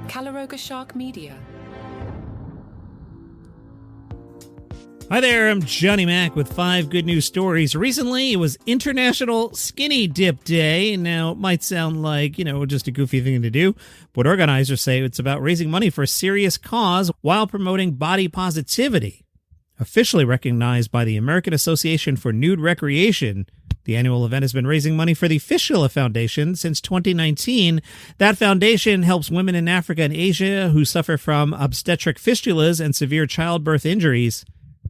Caloroga Shark Media. Hi there, I'm Johnny Mac with 5 good news stories. Recently, it was International Skinny Dip Day. Now, it might sound like, just a goofy thing to do, but organizers say it's about raising money for a serious cause while promoting body positivity. Officially recognized by the American Association for Nude Recreation, the annual event has been raising money for the Fistula Foundation since 2019. That foundation helps women in Africa and Asia who suffer from obstetric fistulas and severe childbirth injuries.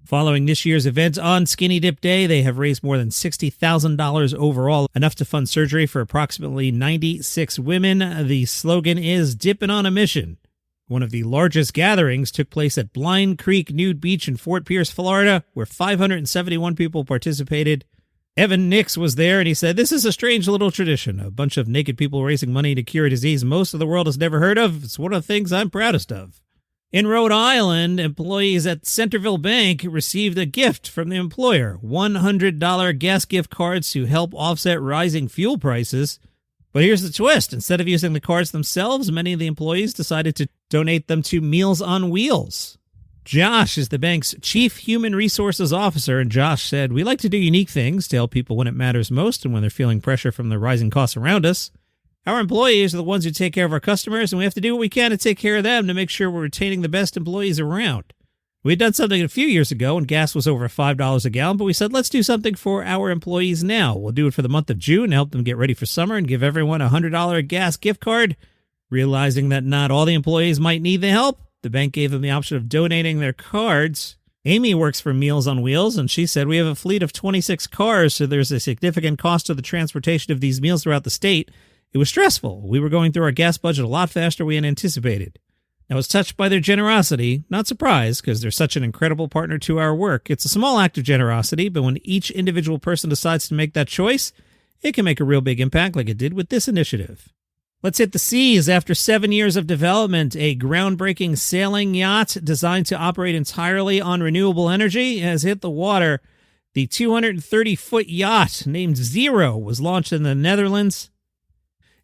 Following this year's event on Skinny Dip Day, they have raised more than $60,000 overall, enough to fund surgery for approximately 96 women. The slogan is "Dipping on a Mission." One of the largest gatherings took place at Blind Creek Nude Beach in Fort Pierce, Florida, where 571 people participated. Evan Nix was there, and he said, "This is a strange little tradition, a bunch of naked people raising money to cure a disease most of the world has never heard of. It's one of the things I'm proudest of." In Rhode Island, employees at Centerville Bank received a gift from the employer, $100 gas gift cards to help offset rising fuel prices. But here's the twist. Instead of using the cards themselves, many of the employees decided to donate them to Meals on Wheels. Josh is the bank's chief human resources officer, and Josh said, "We like to do unique things to help people when it matters most and when they're feeling pressure from the rising costs around us. Our employees are the ones who take care of our customers, and we have to do what we can to take care of them to make sure we're retaining the best employees around." We had done something a few years ago when gas was over $5 a gallon, but we said, let's do something for our employees now. We'll do it for the month of June, help them get ready for summer, and give everyone a $100 gas gift card. Realizing that not all the employees might need the help, the bank gave them the option of donating their cards. Amy works for Meals on Wheels, and she said, "We have a fleet of 26 cars, so there's a significant cost to the transportation of these meals throughout the state. It was stressful. We were going through our gas budget a lot faster than we had anticipated." I was touched by their generosity, not surprised, because they're such an incredible partner to our work. It's a small act of generosity, but when each individual person decides to make that choice, it can make a real big impact like it did with this initiative. Let's hit the seas. After 7 years of development, a groundbreaking sailing yacht designed to operate entirely on renewable energy has hit the water. The 230-foot yacht named Zero was launched in the Netherlands.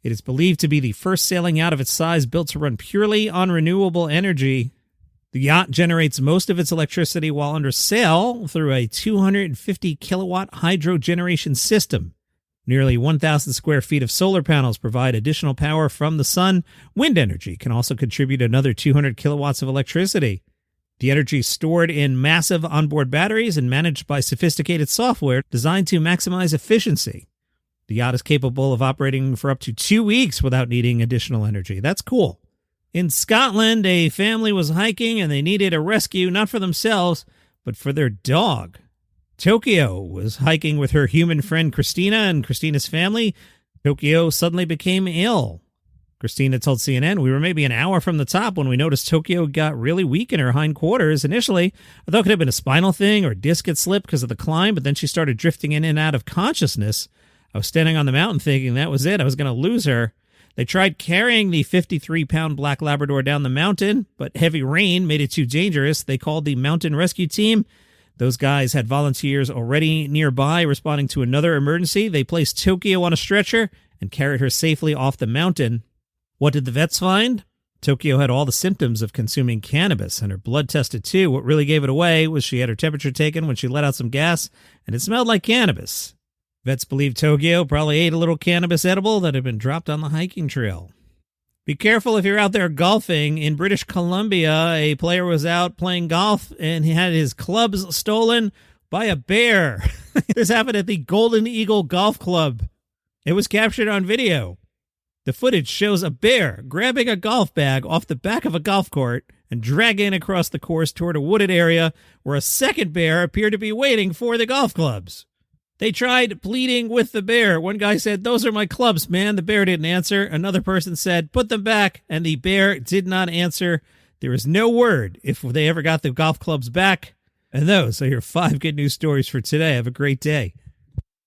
It is believed to be the first sailing yacht of its size built to run purely on renewable energy. The yacht generates most of its electricity while under sail through a 250-kilowatt hydro generation system. Nearly 1,000 square feet of solar panels provide additional power from the sun. Wind energy can also contribute another 200 kilowatts of electricity. The energy is stored in massive onboard batteries and managed by sophisticated software designed to maximize efficiency. The yacht is capable of operating for up to 2 weeks without needing additional energy. That's cool. In Scotland, a family was hiking and they needed a rescue, not for themselves, but for their dog. Tokyo was hiking with her human friend Christina and Christina's family. Tokyo suddenly became ill. Christina told CNN, "We were maybe an hour from the top when we noticed Tokyo got really weak in her hindquarters. Initially, I thought it could have been a spinal thing or a disc had slipped because of the climb, but then she started drifting in and out of consciousness. I was standing on the mountain thinking that was it. I was going to lose her." They tried carrying the 53-pound black Labrador down the mountain, but heavy rain made it too dangerous. They called the mountain rescue team. Those guys had volunteers already nearby responding to another emergency. They placed Tokyo on a stretcher and carried her safely off the mountain. What did the vets find? Tokyo had all the symptoms of consuming cannabis, and her blood tested too. What really gave it away was she had her temperature taken when she let out some gas, and it smelled like cannabis. Vets believe Tokyo probably ate a little cannabis edible that had been dropped on the hiking trail. Be careful if you're out there golfing. In British Columbia, a player was out playing golf and he had his clubs stolen by a bear. This happened at the Golden Eagle Golf Club. It was captured on video. The footage shows a bear grabbing a golf bag off the back of a golf cart and dragging it across the course toward a wooded area where a second bear appeared to be waiting for the golf clubs. They tried pleading with the bear. One guy said, "Those are my clubs, man." The bear didn't answer. Another person said, "Put them back." And the bear did not answer. There is no word if they ever got the golf clubs back. And those are your 5 good news stories for today. Have a great day.